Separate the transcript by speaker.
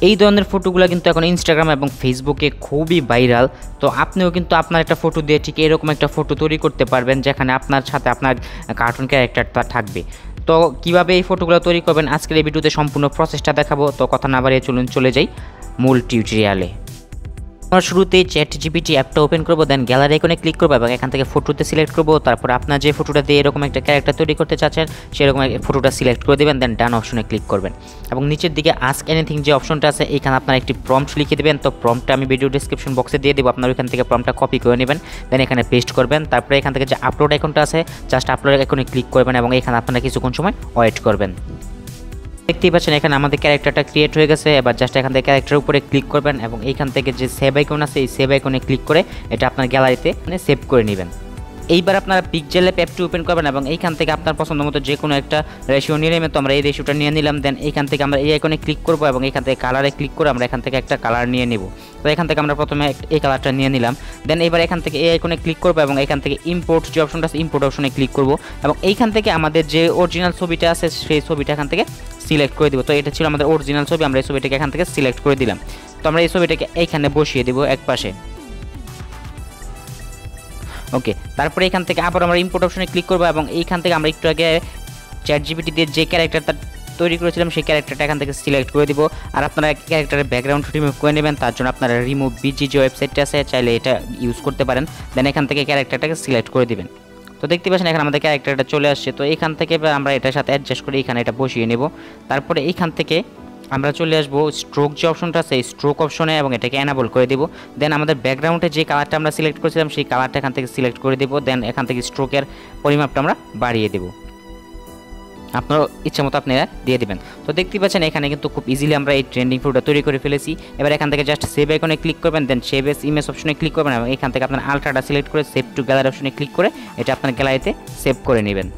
Speaker 1: এই ধরনের ফটোগুলো কিন্তু এখন ইনস্টাগ্রাম এবং ফেসবুকে খুবই ভাইরাল। তো আপনিও কিন্তু আপনার একটা ফটো দিয়ে ঠিক এরকম একটা ফটো তৈরি করতে পারবেন যেখানে আপনার সাথে আপনার কার্টুন ক্যারেক্টারটা থাকবে। তো কিভাবে এই ফটোগুলো তৈরি করবেন আজকের এই ভিডিওতে সম্পূর্ণ প্রসেসটা দেখাবো। তো কথা না বাড়িয়ে চলে যাই মূল টিউটোরিয়ালে। আমরা শুরুতেই ChatGPT অ্যাপটা ওপেন করব, দেন গ্যালারি আইকনে ক্লিক করব এবং এখান থেকে ফটোতে সিলেক্ট করব। তারপর আপনার যে ফটোটা দিয়ে এরকম একটা ক্যারেক্টার তৈরি করতে চাচ্ছেন সেরকম ফটোটা সিলেক্ট করে দেবেন, দেন ডান অপশনে ক্লিক করবেন এবং নিচের দিকে আস্ক এনিথিং যে অপশনটা আছে এখানে আপনার একটি প্রম্পট লিখে দেবেন। তো প্রম্পটটা আমি ভিডিও ডেসক্রিপশন বক্সে দিয়ে দেবো, আপনার ওইখান থেকে প্রম্পটটা কপি করে নেবেন, দেন এখানে পেস্ট করবেন। তারপরে এখান থেকে যে আপলোড আইকনটা আছে জাস্ট আপলোড আইকনে ক্লিক করবেন এবং এখানে আপনারা কিছুক্ষণ সময় ওয়েট করবেন। দেখতেই পাচ্ছেন এখানে আমাদের ক্যারেক্টারটা ক্রিয়েট হয়ে গেছে। এবার জাস্ট এখান থেকে ক্যারেক্টারের উপরে ক্লিক করবেন এবং এইখান থেকে যে সেভ আইকন আছে এই সেভ আইকনে ক্লিক করে এটা আপনার গ্যালারিতে সেভ করে নেবেন। এইবার আপনারা পিক্সেল অ্যাপটি ওপেন করবেন এবং এইখান থেকে আপনার পছন্দ মতো যে কোনো একটা রেশিও নিয়ে নেবেন। তো আমরা এই রেশিওটা নিয়ে নিলাম, দেন এইখান থেকে আমরা এই আইকনে ক্লিক করবো এবং এখান থেকে কালারে ক্লিক করে আমরা এখান থেকে একটা কালার নিয়ে নেব। তো এখান থেকে আমরা প্রথমে এই কালারটা নিয়ে নিলাম, দেন এবার এখান থেকে এই আইকনে ক্লিক করবো এবং এখান থেকে ইম্পোর্ট যে অপশনটা আছে ইম্পোর্ট অপশনে ক্লিক করবো এবং এইখান থেকে আমাদের যে অরিজিনাল ছবিটা আছে সেই ছবিটা এখান থেকে সিলেক্ট করে দিব। তো এটা ছিল আমাদের অরিজিনাল ছবি, আমরা এই ছবিটাকে এখান থেকে সিলেক্ট করে দিলাম। তো আমরা এই ছবিটাকে এইখানে বসিয়ে দেবো এক পাশে। ওকে, তারপরে এখান থেকে আবার আমরা ইম্পোর্ট অপশনে ক্লিক করবো এবং এইখান থেকে আমরা একটু আগে ChatGPT দিয়ে যে ক্যারেক্টারটা তৈরি করেছিলাম সেই ক্যারেক্টারটা এখান থেকে সিলেক্ট করে দিব। আর আপনারা ক্যারেক্টারের ব্যাকগ্রাউন্ড রিমুভ করে নেবেন, তার জন্য আপনারা রিমুভ বিজি যে ওয়েবসাইটটা আছে চাইলে এটা ইউজ করতে পারেন। দেন এখান থেকে ক্যারেক্টারটাকে সিলেক্ট করে দিবেন। তো দেখতে পাচ্ছেন এখানে আমাদের ক্যারেক্টারটা চলে আসছে। তো এখান থেকে আমরা এটার সাথে অ্যাডজাস্ট করে এখানে এটা বসিয়ে নেব। তারপরে এইখান থেকে আমরা চলে আসবো স্ট্রোক যে অপশনটা আছে এই স্ট্রোক অপশনে এবং এটাকে এনাবল করে দেবো। দেন আমাদের ব্যাকগ্রাউন্ডে যে কালারটা আমরা সিলেক্ট করেছিলাম সেই কালারটা এখান থেকে সিলেক্ট করে দেবো। দেন এখান থেকে স্ট্রোকের পরিমাপটা আমরা বাড়িয়ে দেবো, আপনার ইচ্ছা মতো আপনারা দিয়ে দেবেন। তো দেখতেই পাচ্ছেন এখানে কিন্তু খুব ইজিলি আমরা এই ট্রেন্ডিং ফটোটা তৈরি করে ফেলেছি। এবার এখান থেকে জাস্ট সেভ আইকনে ক্লিক করবেন, দেন সেভ এস ইমেজ অপশনে ক্লিক করবেন এবং এখান থেকে আপনার আলট্রাটা সিলেক্ট করে সেভ টু গ্যালারি অপশনে ক্লিক করে এটা আপনার গ্যালারিতে সেভ করে নেবেন।